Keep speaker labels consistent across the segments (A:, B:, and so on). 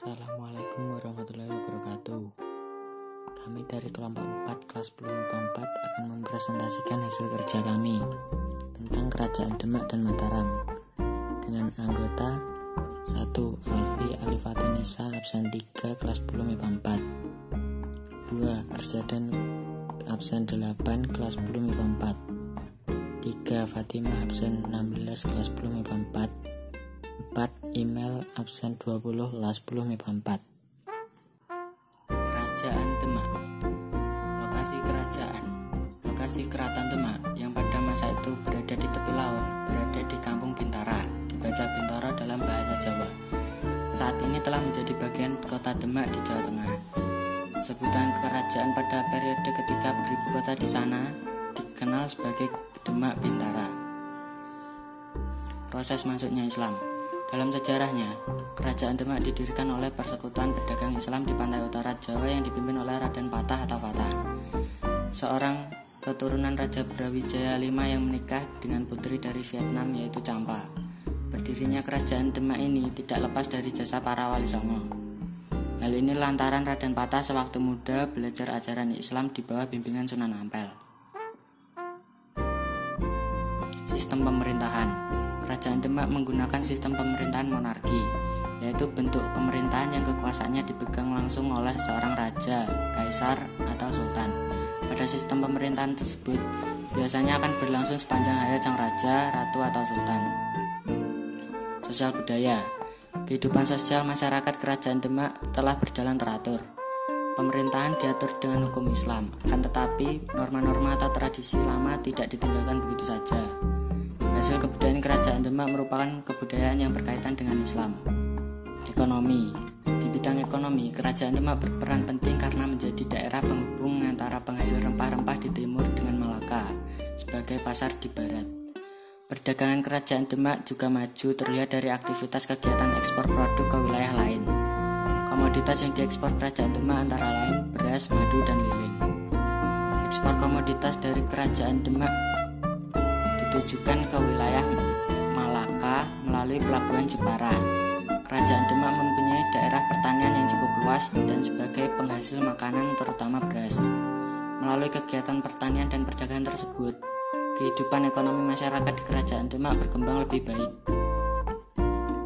A: Assalamualaikum warahmatullahi wabarakatuh. Kami dari kelompok 4 kelas 10 MIPA 4 akan mempresentasikan hasil kerja kami tentang Kerajaan Demak dan Mataram dengan anggota 1. Alfi Alifatunisa absen 3 kelas 10 MIPA 4, 2. Arsyadin absen 8 kelas 10 MIPA 4, 3. Fatimah absen 16 kelas 10 MIPA 4, 4. Email absen 20 kelas 10 MIPA 4. Kerajaan Demak. Lokasi kerajaan. Lokasi Keraton Demak yang pada masa itu berada di tepi laut, berada di Kampung Bintara, dibaca Bintoro dalam bahasa Jawa. Saat ini telah menjadi bagian kota Demak di Jawa Tengah. Sebutan kerajaan pada periode ketika beribu kota di sana dikenal sebagai Demak Bintara. Proses masuknya Islam. Dalam sejarahnya, Kerajaan Demak didirikan oleh persekutuan pedagang Islam di pantai utara Jawa yang dipimpin oleh Raden Patah atau Fatah, seorang keturunan Raja Brawijaya V yang menikah dengan putri dari Vietnam yaitu Champa. Berdirinya Kerajaan Demak ini tidak lepas dari jasa para wali songo. Hal ini lantaran Raden Patah sewaktu muda belajar ajaran Islam di bawah bimbingan Sunan Ampel. Sistem pemerintahan. Kerajaan Demak menggunakan sistem pemerintahan monarki, yaitu bentuk pemerintahan yang kekuasaannya dipegang langsung oleh seorang raja, kaisar, atau sultan. Pada sistem pemerintahan tersebut, biasanya akan berlangsung sepanjang hayat sang raja, ratu, atau sultan. Sosial budaya. Kehidupan sosial masyarakat Kerajaan Demak telah berjalan teratur. Pemerintahan diatur dengan hukum Islam, akan tetapi norma-norma atau tradisi lama tidak ditinggalkan begitu saja. Hasil kebudayaan Kerajaan Demak merupakan kebudayaan yang berkaitan dengan Islam. Ekonomi. Di bidang ekonomi, Kerajaan Demak berperan penting karena menjadi daerah penghubung antara penghasil rempah-rempah di timur dengan Malaka sebagai pasar di barat. Perdagangan Kerajaan Demak juga maju terlihat dari aktivitas kegiatan ekspor produk ke wilayah lain. Komoditas yang diekspor Kerajaan Demak antara lain beras, madu, dan lilin. Ekspor komoditas dari Kerajaan Demak ditujukan ke wilayah Malaka melalui pelabuhan Jepara. Kerajaan Demak mempunyai daerah pertanian yang cukup luas dan sebagai penghasil makanan terutama beras. Melalui kegiatan pertanian dan perdagangan tersebut, kehidupan ekonomi masyarakat di Kerajaan Demak berkembang lebih baik.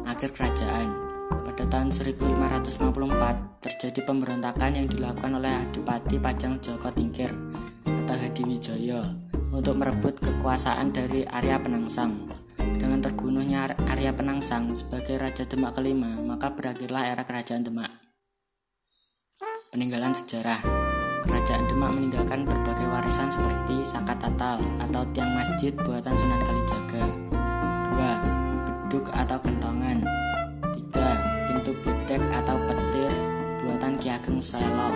A: Akhir kerajaan. Pada tahun 1554 terjadi pemberontakan yang dilakukan oleh Adipati Pajang Joko Tingkir atau Hadiwijaya untuk merebut kekuasaan dari Arya Penangsang. Dengan terbunuhnya Arya Penangsang sebagai Raja Demak kelima, maka berakhirlah era Kerajaan Demak. Peninggalan sejarah. Kerajaan Demak meninggalkan berbagai warisan seperti saka tatal atau tiang masjid buatan Sunan Kalijaga. 2. Beduk atau kentongan. 3. Pintu bedek atau petir buatan Ki Ageng Selo.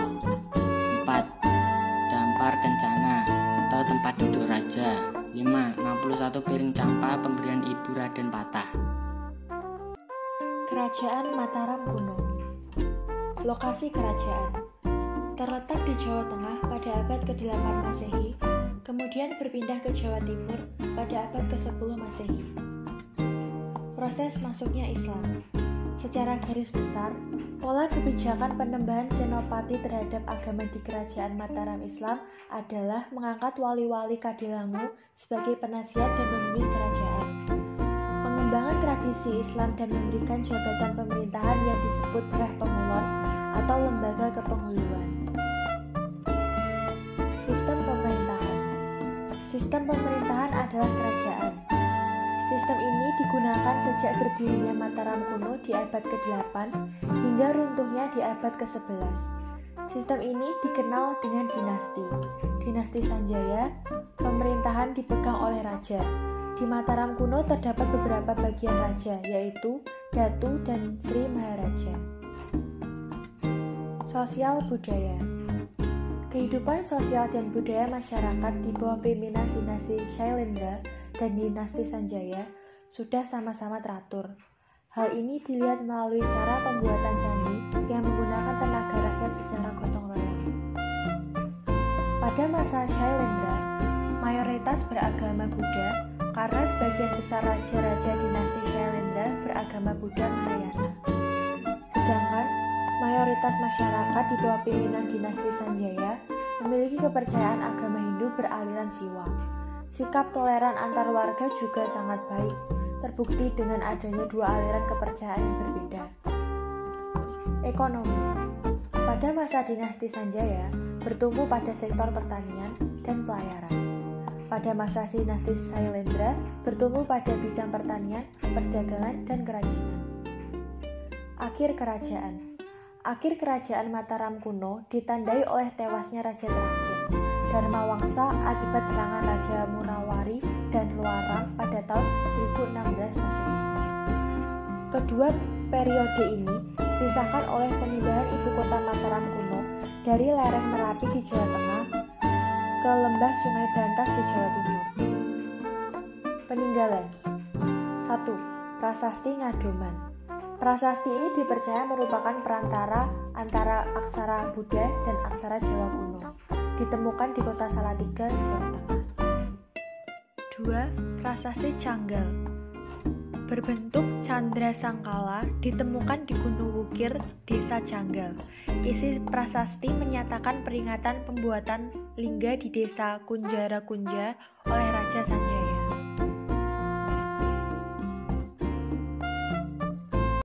A: 4. Dampar kencana atau tempat duduk raja. 5. 61 piring campa pemberian Ibu Raden Patah.
B: Kerajaan Mataram kuno. Lokasi kerajaan terletak di Jawa Tengah pada abad ke-8 Masehi, kemudian berpindah ke Jawa Timur pada abad ke-10 Masehi. Proses masuknya Islam. Secara garis besar, pola kebijakan penembahan senopati terhadap agama di Kerajaan Mataram Islam adalah mengangkat wali-wali Kadilangu sebagai penasihat dan pemimpin kerajaan. Pengembangan tradisi Islam dan memberikan jabatan pemerintahan yang disebut Reh Pengulon atau lembaga kepenghuluan. Sistem pemerintahan. Sistem pemerintahan adalah kerajaan. Sistem ini digunakan sejak berdirinya Mataram kuno di abad ke-8 hingga runtuhnya di abad ke-11. Sistem ini dikenal dengan dinasti. Dinasti Sanjaya, pemerintahan dipegang oleh raja. Di Mataram kuno terdapat beberapa bagian raja, yaitu Datu dan Sri Maharaja. Sosial budaya. Kehidupan sosial dan budaya masyarakat di bawah pimpinan dinasti Shailendra dan dinasti Sanjaya sudah sama-sama teratur. Hal ini dilihat melalui cara pembuatan candi yang menggunakan tenaga rakyat secara gotong royong. Pada masa Shailendra, mayoritas beragama Buddha karena sebagian besar raja-raja dinasti Shailendra beragama Buddha Mahayana. Sedangkan mayoritas masyarakat di bawah pimpinan dinasti Sanjaya memiliki kepercayaan agama Hindu beraliran Siwa. Sikap toleran antar warga juga sangat baik, terbukti dengan adanya dua aliran kepercayaan yang berbeda. Ekonomi. Pada masa dinasti Sanjaya, bertumbuh pada sektor pertanian dan pelayaran. Pada masa dinasti Sailendra, bertumbuh pada bidang pertanian, perdagangan, dan kerajinan. Akhir kerajaan. Akhir kerajaan Mataram kuno ditandai oleh tewasnya raja terakhir, Dharmawangsa, akibat serangan Raja Murawari dan Luarang pada tahun 1016 Masehi. Kedua periode ini dipisahkan oleh pemindahan ibu kota Mataram kuno dari lereng Merapi di Jawa Tengah ke lembah Sungai Brantas di Jawa Timur. Peninggalan. 1. Prasasti Ngadoman. Prasasti ini dipercaya merupakan perantara antara aksara Buddha dan aksara Jawa kuno. Ditemukan di kota Salatiga, Jawa Tengah. 2. Prasasti Canggal. Berbentuk candra sangkala, ditemukan di Gunung Wukir, Desa Canggal. Isi prasasti menyatakan peringatan pembuatan lingga di Desa Kunjara Kunja oleh Raja Sanjaya.